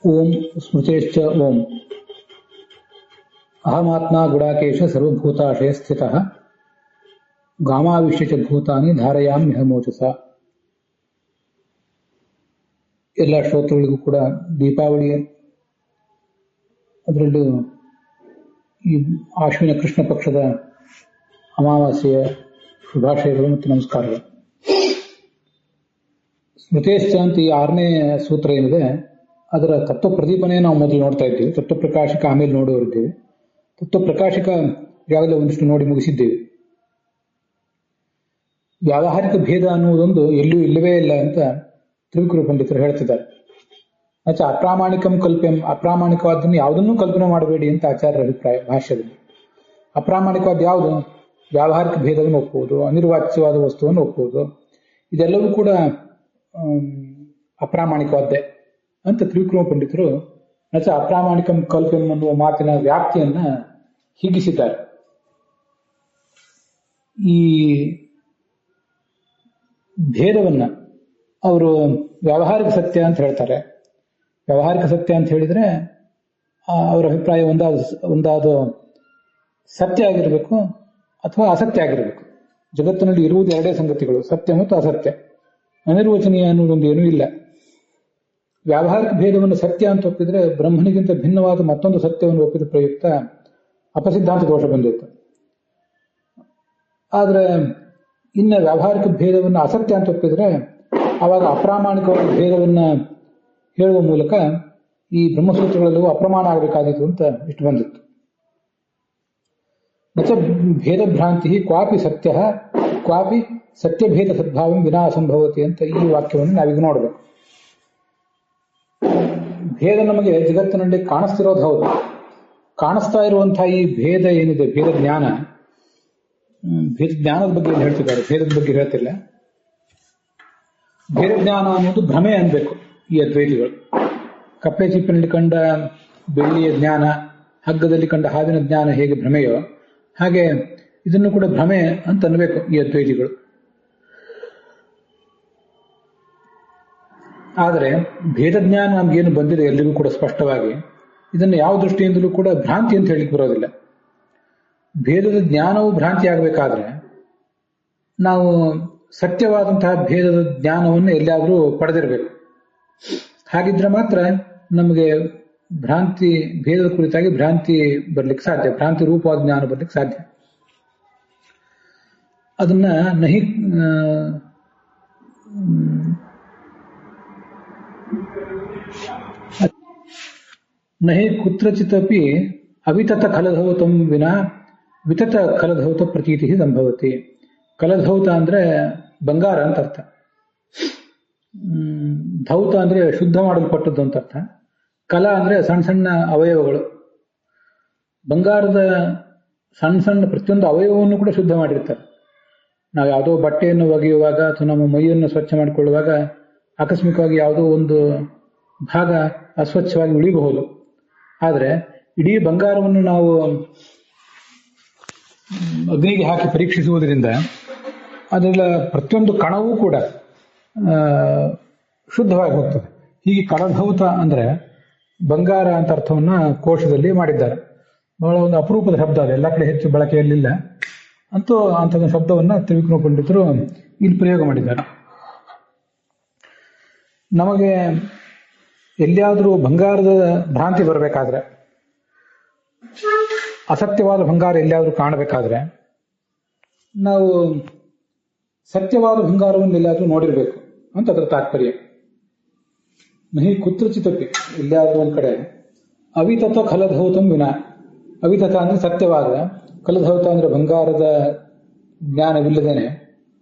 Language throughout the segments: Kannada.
ಓಂ ಸ್ಮೃತೇಶ್ಚ ಓಂ ಅಹಮಾತ್ಮ ಗುಡಾಕೇಶ ಸರ್ವಭೂತಾಶಯ ಸ್ಥಿತಃ ಗಾಮಾವಿಶ್ಯ ಚ ಭೂತಾನಿ ಧಾರಯಾಮ್ಯಹ ಮೋಚಸ. ಎಲ್ಲ ಶ್ರೋತೃಗಳಿಗೂ ಕೂಡ ದೀಪಾವಳಿ, ಅದರಲ್ಲೂ ಈ ಆಶ್ವಿನ ಕೃಷ್ಣ ಪಕ್ಷದ ಅಮಾವಾಸ್ಯೆಯ ಶುಭಾಶಯಗಳು ಮತ್ತು ನಮಸ್ಕಾರಗಳು. ಸ್ಮೃತೇಶ್ಚ ಅಂತ ಈ 6ನೇ ಸೂತ್ರ ಏನಿದೆ ಅದರ ತತ್ವ ಪ್ರದೀಪನೇ ನಾವು ಮೊದಲು ನೋಡ್ತಾ ಇದ್ದೀವಿ. ತತ್ವ ಪ್ರಕಾಶಕ ಆಮೇಲೆ ನೋಡೋರಿದ್ದೀವಿ. ತತ್ವ ಪ್ರಕಾಶಕ ಯಾವಾಗಲೇ ಒಂದಿಷ್ಟು ನೋಡಿ ಮುಗಿಸಿದ್ದೇವೆ. ವ್ಯಾವಹಾರಿಕ ಭೇದ ಅನ್ನುವುದೊಂದು ಎಲ್ಲೂ ಇಲ್ಲವೇ ಇಲ್ಲ ಅಂತ ತ್ರಿವಿಕ್ರಮ ಪಂಡಿತರು ಹೇಳ್ತಿದ್ದಾರೆ. ಆಚೆ ಅಪ್ರಾಮಾಣಿಕಂ ಕಲ್ಪ್ಯಂ, ಅಪ್ರಾಮಾಣಿಕವಾದನ್ನು ಯಾವುದನ್ನೂ ಕಲ್ಪನೆ ಮಾಡಬೇಡಿ ಅಂತ ಆಚಾರ್ಯರ ಅಭಿಪ್ರಾಯ ಭಾಷ್ಯದಲ್ಲಿ. ಅಪ್ರಾಮಾಣಿಕವಾದ ಯಾವುದು? ವ್ಯಾವಹಾರಿಕ ಭೇದವನ್ನು ಒಪ್ಪುವುದು, ಅನಿರ್ವಾಚ್ಯವಾದ ವಸ್ತುವನ್ನು ಒಪ್ಪುವುದು, ಇದೆಲ್ಲವೂ ಕೂಡ ಅಪ್ರಾಮಾಣಿಕವಾದ್ದೇ ಅಂತ ತ್ರಿವಿಕ್ರಮ ಪಂಡಿತರು ನಚ ಅಪ್ರಾಮಾಣಿಕಂ ಕಲ್ಪ್ಯಂ ಅನ್ನುವ ಮಾತಿನ ವ್ಯಾಪ್ತಿಯನ್ನ ಹಿಗ್ಗಿಸಿದ್ದಾರೆ. ಈ ಭೇದವನ್ನ ಅವರು ವ್ಯಾವಹಾರಿಕ ಸತ್ಯ ಅಂತ ಹೇಳ್ತಾರೆ. ವ್ಯಾವಹಾರಿಕ ಸತ್ಯ ಅಂತ ಹೇಳಿದ್ರೆ ಅವರ ಅಭಿಪ್ರಾಯ ಒಂದಾದ ಸತ್ಯ ಆಗಿರಬೇಕು ಅಥವಾ ಅಸತ್ಯ ಆಗಿರಬೇಕು. ಜಗತ್ತಿನಲ್ಲಿ ಇರುವುದು ಎರಡೇ ಸಂಗತಿಗಳು, ಸತ್ಯ ಮತ್ತು ಅಸತ್ಯ. ಅನಿರ್ವಚನೀಯ ಅನ್ನೋದೊಂದು ಏನೂ ಇಲ್ಲ. ವ್ಯಾವಹಾರಿಕ ಭೇದವನ್ನು ಸತ್ಯ ಅಂತ ಒಪ್ಪಿದ್ರೆ ಬ್ರಹ್ಮನಿಗಿಂತ ಭಿನ್ನವಾದ ಮತ್ತೊಂದು ಸತ್ಯವನ್ನು ಒಪ್ಪಿದ ಪ್ರಯುಕ್ತ ಅಪಸಿದ್ಧಾಂತ ದೋಷ ಬಂದಿತ್ತು. ಆದರೆ ಇನ್ನು ವ್ಯಾವಹಾರಿಕ ಭೇದವನ್ನು ಅಸತ್ಯ ಅಂತ ಒಪ್ಪಿದ್ರೆ ಆವಾಗ ಅಪ್ರಾಮಾಣಿಕವಾದ ಭೇದವನ್ನು ಹೇಳುವ ಮೂಲಕ ಈ ಬ್ರಹ್ಮಸೂತ್ರಗಳೆಲ್ಲವೂ ಅಪ್ರಮಾಣ ಆಗಬೇಕಾದಿತ್ತು ಅಂತ ಇಷ್ಟು ಬಂದಿತ್ತು. ನಚ ಭೇದ ಭ್ರಾಂತಿ ಕ್ವಾಪಿ ಸತ್ಯ ಕ್ವಾಪಿ ಸತ್ಯಭೇದ ಸದ್ಭಾವಂ ವಿನಾ ಸಂಭವತಿ ಅಂತ ಈ ವಾಕ್ಯವನ್ನು ನಾವೀಗ ನೋಡಬೇಕು. ಭೇದ ನಮಗೆ ಜಗತ್ತಿನಲ್ಲಿ ಕಾಣಿಸ್ತಿರೋದು ಹೌದು. ಕಾಣಿಸ್ತಾ ಇರುವಂತಹ ಈ ಭೇದ ಏನಿದೆ, ಭೇದ ಜ್ಞಾನದ ಬಗ್ಗೆ ಹೇಳ್ತಿದ್ದಾರೆ, ಭೇದದ ಬಗ್ಗೆ ಹೇಳ್ತಿಲ್ಲ. ಭೇದ ಜ್ಞಾನ ಅನ್ನೋದು ಭ್ರಮೆ ಅನ್ಬೇಕು ಈ ಅದ್ವೈತಿಗಳು. ಕಪ್ಪೆ ಚಿಪ್ಪಿನಲ್ಲಿ ಕಂಡ ಬೆಳ್ಳಿಯ ಜ್ಞಾನ, ಹಗ್ಗದಲ್ಲಿ ಕಂಡ ಹಾವಿನ ಜ್ಞಾನ ಹೇಗೆ ಭ್ರಮೆಯೋ ಹಾಗೆ ಇದನ್ನು ಕೂಡ ಭ್ರಮೆ ಅಂತ ಅನ್ಬೇಕು ಈ ಅದ್ವೈತಿಗಳು. ಆದರೆ ಭೇದ ಜ್ಞಾನ ನಮ್ಗೇನು ಬಂದಿದೆ ಎಲ್ಲಿಗೂ ಕೂಡ ಸ್ಪಷ್ಟವಾಗಿ, ಇದನ್ನು ಯಾವ ದೃಷ್ಟಿಯಿಂದಲೂ ಕೂಡ ಭ್ರಾಂತಿ ಅಂತ ಹೇಳಿಕ್ ಬರೋದಿಲ್ಲ. ಭೇದದ ಜ್ಞಾನವು ಭ್ರಾಂತಿ ಆಗಬೇಕಾದ್ರೆ ನಾವು ಸತ್ಯವಾದಂತಹ ಭೇದದ ಜ್ಞಾನವನ್ನು ಎಲ್ಲಾದರೂ ಪಡೆದಿರಬೇಕು. ಹಾಗಿದ್ರೆ ಮಾತ್ರ ನಮಗೆ ಭ್ರಾಂತಿ, ಭೇದದ ಕುರಿತಾಗಿ ಭ್ರಾಂತಿ ಬರ್ಲಿಕ್ಕೆ ಸಾಧ್ಯ, ಭ್ರಾಂತಿ ರೂಪವಾದ ಜ್ಞಾನ ಬರ್ಲಿಕ್ಕೆ ಸಾಧ್ಯ. ಅದನ್ನ ನಹಿ ಕುತ್ರಚಿತಪಿ ಅವಿತತ ಕಲಧೌತಂ ವಿನಾ ವಿತತ ಕಲಧೌತ ಪ್ರತೀತಿ ಸಂಭವತಿ. ಕಲಧೌತ ಅಂದ್ರೆ ಬಂಗಾರ ಅಂತ ಅರ್ಥ. ಧೌತ ಅಂದ್ರೆ ಶುದ್ಧ ಮಾಡಲ್ಪಟ್ಟದ್ದು ಅಂತ ಅರ್ಥ. ಕಲ ಅಂದ್ರೆ ಸಣ್ಣ ಸಣ್ಣ ಅವಯವಗಳು. ಬಂಗಾರದ ಸಣ್ಣ ಸಣ್ಣ ಪ್ರತಿಯೊಂದು ಅವಯವವನ್ನು ಕೂಡ ಶುದ್ಧ ಮಾಡಿರ್ತಾರೆ. ನಾವು ಯಾವುದೋ ಬಟ್ಟೆಯನ್ನು ಒಗೆಯುವಾಗ ಅಥವಾ ನಮ್ಮ ಮೈಯನ್ನು ಸ್ವಚ್ಛ ಮಾಡಿಕೊಳ್ಳುವಾಗ ಆಕಸ್ಮಿಕವಾಗಿ ಯಾವುದೋ ಒಂದು ಭಾಗ ಅಸ್ವಚ್ಛವಾಗಿ ಉಳಿಬಹುದು. ಆದರೆ ಇಡೀ ಬಂಗಾರವನ್ನು ನಾವು ಅಗ್ನಿಗೆ ಹಾಕಿ ಪರೀಕ್ಷಿಸುವುದರಿಂದ ಅದರ ಪ್ರತಿಯೊಂದು ಕಣವೂ ಕೂಡ ಶುದ್ಧವಾಗಿ ಹೋಗ್ತದೆ. ಹೀಗೆ ಕಲಧೌತ ಅಂದ್ರೆ ಬಂಗಾರ ಅಂತ ಅರ್ಥವನ್ನ ಕೋಶದಲ್ಲಿ ಮಾಡಿದ್ದಾರೆ. ಬಹಳ ಒಂದು ಅಪರೂಪದ ಶಬ್ದ ಅದು, ಎಲ್ಲ ಕಡೆ ಹೆಚ್ಚು ಬಳಕೆಯಲ್ಲಿಲ್ಲ. ಅಂತೂ ಅಂಥದ್ದು ಶಬ್ದವನ್ನ ತ್ರಿವಿಕ್ರಮ ಪಂಡಿತರು ಇಲ್ಲಿ ಪ್ರಯೋಗ ಮಾಡಿದ್ದಾರೆ. ನಮಗೆ ಎಲ್ಲಿಯಾದರೂ ಬಂಗಾರದ ಭ್ರಾಂತಿ ಬರಬೇಕಾದ್ರೆ, ಅಸತ್ಯವಾದ ಬಂಗಾರ ಎಲ್ಲಿಯಾದರೂ ಕಾಣಬೇಕಾದ್ರೆ ನಾವು ಸತ್ಯವಾದ ಬಂಗಾರವನ್ನು ಎಲ್ಲಾದರೂ ನೋಡಿರ್ಬೇಕು ಅಂತ ಅದರ ತಾತ್ಪರ್ಯ. ನಹಿ ಕುತ್ರಚಿತಪಿ, ಎಲ್ಲಿಯಾದರೂ ಒಂದ್ ಕಡೆ ಅವಿತತ ಕಲಧೌತಂ ವಿನ, ಅವಿತತ ಅಂದ್ರೆ ಸತ್ಯವಾದ, ಕಲಧೌತ ಅಂದ್ರೆ ಬಂಗಾರದ ಜ್ಞಾನವಿಲ್ಲದೇನೆ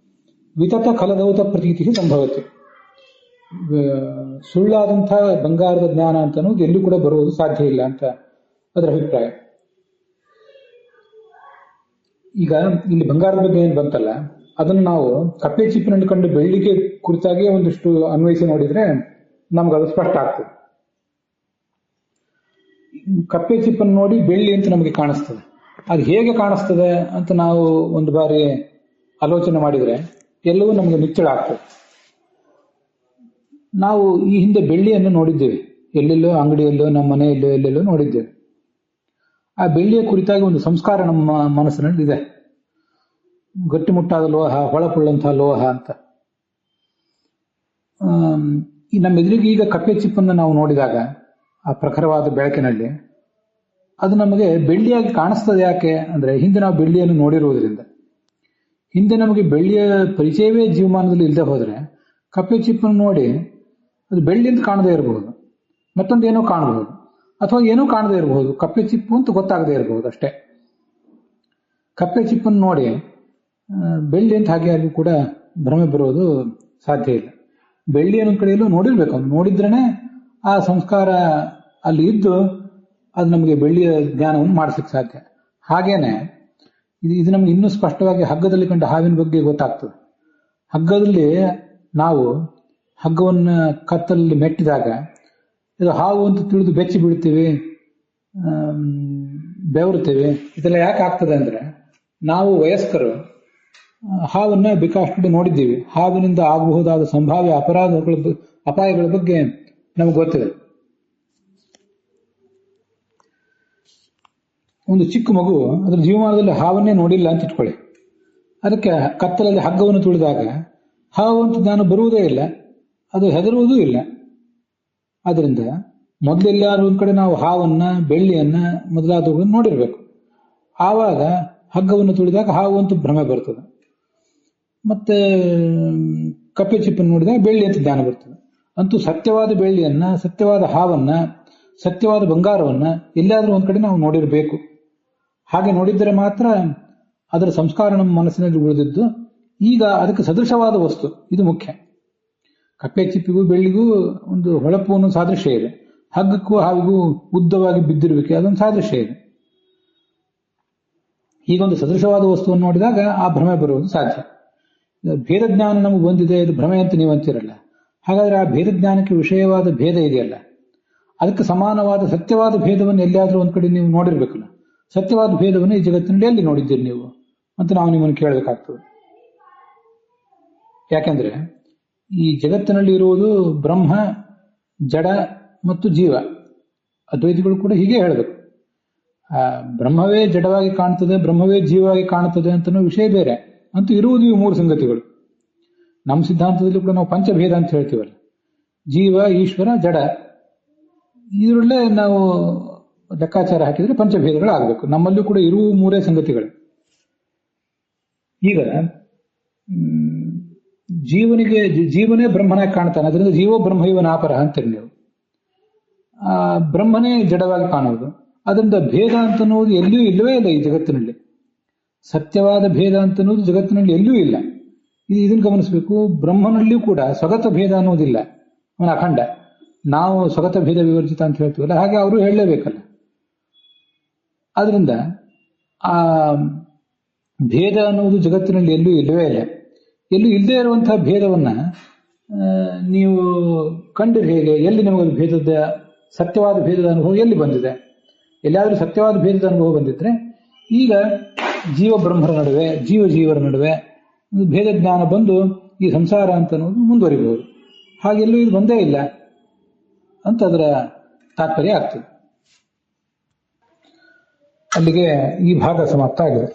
ವಿತತ ಕಲಧೌತ ಪ್ರತೀತಿ ಸಂಭವತಿ. ಸುಳ್ಳಾದಂತಹ ಬಂಗಾರದ ಜ್ಞಾನ ಅಂತ ಅನ್ನೋದು ಎಲ್ಲೂ ಕೂಡ ಬರುವುದು ಸಾಧ್ಯ ಇಲ್ಲ ಅಂತ ಅದರ ಅಭಿಪ್ರಾಯ. ಈಗ ಇಲ್ಲಿ ಬಂಗಾರದ ಬಗ್ಗೆ ಏನು ಬಂತಲ್ಲ, ಅದನ್ನು ನಾವು ಕಪ್ಪೆ ಚಿಪ್ಪಿನಲ್ಲಿ ಕಂಡು ಬೆಳ್ಳಿಗೆ ಕುರಿತಾಗಿ ಒಂದಿಷ್ಟು ಅನ್ವಯಿಸಿ ನೋಡಿದ್ರೆ ನಮ್ಗೆ ಅದು ಸ್ಪಷ್ಟ ಆಗ್ತದೆ. ಕಪ್ಪೆ ಚಿಪ್ಪನ್ನು ನೋಡಿ ಬೆಳ್ಳಿ ಅಂತ ನಮಗೆ ಕಾಣಿಸ್ತದೆ. ಅದು ಹೇಗೆ ಕಾಣಿಸ್ತದೆ ಅಂತ ನಾವು ಒಂದು ಬಾರಿ ಆಲೋಚನೆ ಮಾಡಿದ್ರೆ ಎಲ್ಲವೂ ನಮಗೆ ನಿಚ್ಚಳ ಆಗ್ತದೆ. ನಾವು ಈ ಹಿಂದೆ ಬೆಳ್ಳಿಯನ್ನು ನೋಡಿದ್ದೇವೆ, ಎಲ್ಲೆಲ್ಲೋ ಅಂಗಡಿಯಲ್ಲೋ ನಮ್ಮ ಮನೆಯಲ್ಲೋ ಎಲ್ಲೆಲ್ಲೋ ನೋಡಿದ್ದೇವೆ. ಆ ಬೆಳ್ಳಿಯ ಕುರಿತಾಗಿ ಒಂದು ಸಂಸ್ಕಾರ ನಮ್ಮ ಮನಸ್ಸಿನಲ್ಲಿ ಇದೆ. ಗಟ್ಟಿಮುಟ್ಟಾದ ಲೋಹ, ಹೊಳಪುಳ್ಳಂತಹ ಲೋಹ ಅಂತ. ಈ ನಮ್ಮ ಎದುರಿಗೆ ಈಗ ಕಪ್ಪೆ ಚಿಪ್ಪನ್ನು ನಾವು ನೋಡಿದಾಗ ಆ ಪ್ರಖರವಾದ ಬೆಳಕಿನಲ್ಲಿ ಅದು ನಮಗೆ ಬೆಳ್ಳಿಯಾಗಿ ಕಾಣಿಸ್ತದೆ. ಯಾಕೆ ಅಂದ್ರೆ ಹಿಂದೆ ನಾವು ಬೆಳ್ಳಿಯನ್ನು ನೋಡಿರುವುದರಿಂದ. ಹಿಂದೆ ನಮಗೆ ಬೆಳ್ಳಿಯ ಪರಿಚಯವೇ ಜೀವಮಾನದಲ್ಲಿ ಇಲ್ಲದೆ ಹೋದರೆ ಕಪ್ಪೆ ಚಿಪ್ಪನ್ನು ನೋಡಿ ಅದು ಬೆಳ್ಳಿ ಅಂತ ಕಾಣದೇ ಇರಬಹುದು, ಮತ್ತೊಂದು ಏನೋ ಕಾಣಬಹುದು, ಅಥವಾ ಏನೂ ಕಾಣದೇ ಇರಬಹುದು, ಕಪ್ಪೆ ಚಿಪ್ಪು ಅಂತ ಗೊತ್ತಾಗದೇ ಇರಬಹುದು ಅಷ್ಟೇ. ಕಪ್ಪೆ ಚಿಪ್ಪನ್ನು ನೋಡಿ ಬೆಳ್ಳಿ ಅಂತ ಹಾಗೆ ಯಾರಿಗೂ ಕೂಡ ಭ್ರಮೆ ಬರೋದು ಸಾಧ್ಯ ಇಲ್ಲ. ಬೆಳ್ಳಿ ಅನ್ನೋ ಕಡೆಯಲ್ಲೂ ನೋಡಿರ್ಬೇಕು, ನೋಡಿದ್ರೇನೆ ಆ ಸಂಸ್ಕಾರ ಅಲ್ಲಿ ಇದ್ದು ಅದು ನಮಗೆ ಬೆಳ್ಳಿಯ ಜ್ಞಾನವನ್ನು ಮಾಡಿಸ್ಲಿಕ್ಕೆ ಸಾಧ್ಯ. ಹಾಗೇನೆ ಇದು ನಮ್ಗೆ ಇನ್ನೂ ಸ್ಪಷ್ಟವಾಗಿ ಹಗ್ಗದಲ್ಲಿ ಕಂಡ ಹಾವಿನ ಬಗ್ಗೆ ಗೊತ್ತಾಗ್ತದೆ. ಹಗ್ಗದಲ್ಲಿ ನಾವು ಹಗ್ಗವನ್ನು ಕತ್ತಲಲ್ಲಿ ಮೆಟ್ಟಿದಾಗ ಇದು ಹಾವು ಅಂತ ತಿಳಿದು ಬೆಚ್ಚಿ ಬೀಳ್ತೀವಿ, ಬೆವರುತ್ತೇವೆ. ಇದೆಲ್ಲ ಯಾಕೆ ಆಗ್ತದೆ ಅಂದ್ರೆ ನಾವು ವಯಸ್ಕರು ಹಾವನ್ನ ಬೇಕಾಷ್ಟು ನೋಡಿದ್ದೀವಿ. ಹಾವಿನಿಂದ ಆಗಬಹುದಾದ ಸಂಭಾವ್ಯ ಅಪಾಯಗಳ ಬಗ್ಗೆ ನಮಗೆ ಗೊತ್ತಿದೆ. ಒಂದು ಚಿಕ್ಕ ಮಗು ಅದರ ಜೀವಮಾನದಲ್ಲಿ ಹಾವನ್ನೇ ನೋಡಿಲ್ಲ ಅಂತ ಇಟ್ಕೊಳ್ಳಿ. ಅದಕ್ಕೆ ಕತ್ತಲಲ್ಲಿ ಹಗ್ಗವನ್ನು ತುಳಿದಾಗ ಹಾವು ಅಂತ ಜ್ಞಾನ ಬರುವುದೇ ಇಲ್ಲ, ಅದು ಹೆದರುವುದೂ ಇಲ್ಲ. ಆದ್ರಿಂದ ಮೊದಲೆಲ್ಲಾರು ಒಂದ್ ಕಡೆ ನಾವು ಹಾವನ್ನ, ಬೆಳ್ಳಿಯನ್ನ ಮೊದಲಾದವುಗಳನ್ನು ನೋಡಿರ್ಬೇಕು. ಆವಾಗ ಹಗ್ಗವನ್ನು ತುಳಿದಾಗ ಹಾವು ಅಂತ ಭ್ರಮೆ ಬರ್ತದೆ. ಮತ್ತೆ ಕಪ್ಪೆ ಚಿಪ್ಪನ್ನು ನೋಡಿದಾಗ ಬೆಳ್ಳಿ ಅಂತ ಜ್ಞಾನ ಬರ್ತದೆ. ಅಂತೂ ಸತ್ಯವಾದ ಬೆಳ್ಳಿಯನ್ನ, ಸತ್ಯವಾದ ಹಾವನ್ನ, ಸತ್ಯವಾದ ಬಂಗಾರವನ್ನ ಎಲ್ಲಾದ್ರೂ ಒಂದ್ ಕಡೆ ನಾವು ನೋಡಿರ್ಬೇಕು. ಹಾಗೆ ನೋಡಿದ್ದರೆ ಮಾತ್ರ ಅದರ ಸಂಸ್ಕಾರ ನಮ್ಮ ಮನಸ್ಸಿನಲ್ಲಿ ಉಳಿದಿದ್ದು. ಈಗ ಅದಕ್ಕೆ ಸದೃಶವಾದ ವಸ್ತು ಇದು ಮುಖ್ಯ. ಕಪ್ಪೆ ಚಿಪ್ಪಿಗೂ ಬೆಳ್ಳಿಗೂ ಒಂದು ಹೊಳಪು ಅನ್ನೋ ಸಾದೃಶ್ಯ ಇದೆ. ಹಗ್ಗಕ್ಕೂ ಹಾವಿಗೂ ಉದ್ದವಾಗಿ ಬಿದ್ದಿರಬೇಕು, ಅದೊಂದು ಸಾದೃಶ್ಯ ಇದೆ. ಹೀಗೊಂದು ಸದೃಶವಾದ ವಸ್ತುವನ್ನು ನೋಡಿದಾಗ ಆ ಭ್ರಮೆ ಬರುವುದು ಸಾಧ್ಯ. ಭೇದ ಜ್ಞಾನ ನಮಗೆ ಬಂದಿದೆ, ಇದು ಭ್ರಮೆ ಅಂತ ನೀವು ಅಂತಿರಲ್ಲ. ಹಾಗಾದ್ರೆ ಆ ಭೇದ ಜ್ಞಾನಕ್ಕೆ ವಿಷಯವಾದ ಭೇದ ಇದೆಯಲ್ಲ, ಅದಕ್ಕೆ ಸಮಾನವಾದ ಸತ್ಯವಾದ ಭೇದವನ್ನು ಎಲ್ಲಿಯಾದ್ರೂ ಒಂದ್ ಕಡೆ ನೀವು ನೋಡಿರ್ಬೇಕಲ್ಲ. ಸತ್ಯವಾದ ಭೇದವನ್ನು ಈ ಜಗತ್ತಿನಲ್ಲಿ ಎಲ್ಲಿ ನೋಡಿದ್ದೀರಿ ನೀವು ಅಂತ ನಾವು ನಿಮ್ಮನ್ನು ಕೇಳಬೇಕಾಗ್ತದೆ. ಯಾಕೆಂದ್ರೆ ಈ ಜಗತ್ತಿನಲ್ಲಿ ಇರುವುದು ಬ್ರಹ್ಮ, ಜಡ ಮತ್ತು ಜೀವ. ಅದ್ವೈತಿಗಳು ಕೂಡ ಹೀಗೆ ಹೇಳಬೇಕು. ಬ್ರಹ್ಮವೇ ಜಡವಾಗಿ ಕಾಣ್ತದೆ, ಬ್ರಹ್ಮವೇ ಜೀವವಾಗಿ ಕಾಣುತ್ತದೆ ಅಂತ ವಿಷಯ ಬೇರೆ. ಅಂತೂ ಇರುವುದು ಇವು ಮೂರು ಸಂಗತಿಗಳು. ನಮ್ಮ ಸಿದ್ಧಾಂತದಲ್ಲಿ ಕೂಡ ನಾವು ಪಂಚಭೇದ ಅಂತ ಹೇಳ್ತೀವಲ್ಲ, ಜೀವ, ಈಶ್ವರ, ಜಡ. ಇದರಲ್ಲೇ ನಾವು ಲೆಕ್ಕಾಚಾರ ಹಾಕಿದ್ರೆ ಪಂಚಭೇದಗಳು ಆಗಬೇಕು. ನಮ್ಮಲ್ಲೂ ಕೂಡ ಇರುವ ಮೂರೇ ಸಂಗತಿಗಳು. ಈಗ ಜೀವನೇ ಬ್ರಹ್ಮನಾಗಿ ಕಾಣ್ತಾನೆ, ಅದರಿಂದ ಜೀವೋ ಬ್ರಹ್ಮೈವ ನಾಪರ ಅಂತೀರಿ ನೀವು. ಬ್ರಹ್ಮನೇ ಜಡವಾಗಿ ಕಾಣುವುದು, ಅದರಿಂದ ಭೇದ ಅಂತನ್ನುವುದು ಎಲ್ಲಿಯೂ ಇಲ್ಲವೇ ಇಲ್ಲ ಈ ಜಗತ್ತಿನಲ್ಲಿ. ಸತ್ಯವಾದ ಭೇದ ಅಂತನ್ನುವುದು ಜಗತ್ತಿನಲ್ಲಿ ಎಲ್ಲೂ ಇಲ್ಲ. ಇದನ್ನು ಗಮನಿಸಬೇಕು. ಬ್ರಹ್ಮನಲ್ಲಿಯೂ ಕೂಡ ಸ್ವಗತ ಭೇದ ಅನ್ನೋದಿಲ್ಲ, ಅವನ ಅಖಂಡ. ನಾವು ಸ್ವಗತ ಭೇದ ವಿವರ್ಜಿತ ಅಂತ ಹೇಳ್ತೀವಲ್ಲ, ಹಾಗೆ ಅವರು ಹೇಳಲೇಬೇಕಲ್ಲ. ಆದ್ರಿಂದ ಆ ಭೇದ ಅನ್ನುವುದು ಜಗತ್ತಿನಲ್ಲಿ ಎಲ್ಲೂ ಇಲ್ಲವೇ ಇಲ್ಲ. ಎಲ್ಲೂ ಇಲ್ಲದೆ ಇರುವಂತಹ ಭೇದವನ್ನ ನೀವು ಕಂಡಿರಿ ಹೇಗೆ? ಎಲ್ಲಿ ನಿಮಗೊಂದು ಭೇದದ, ಸತ್ಯವಾದ ಭೇದದ ಅನುಭವ ಎಲ್ಲಿ ಬಂದಿದೆ? ಎಲ್ಲಾದ್ರೂ ಸತ್ಯವಾದ ಭೇದದ ಅನುಭವ ಬಂದಿದ್ರೆ ಈಗ ಜೀವ ಬ್ರಹ್ಮರ ನಡುವೆ, ಜೀವ ಜೀವರ ನಡುವೆ ಭೇದ ಜ್ಞಾನ ಬಂದು ಈ ಸಂಸಾರ ಅಂತ ಅನ್ನೋದು ಮುಂದುವರಿಬಹುದು. ಹಾಗೆಲ್ಲೂ ಇದು ಬಂದೇ ಇಲ್ಲ ಅಂತ ಅದರ ತಾತ್ಪರ್ಯ ಆಗ್ತದೆ. ಅಲ್ಲಿಗೆ ಈ ಭಾಗ ಸಮಾಪ್ತ ಆಗಿದೆ.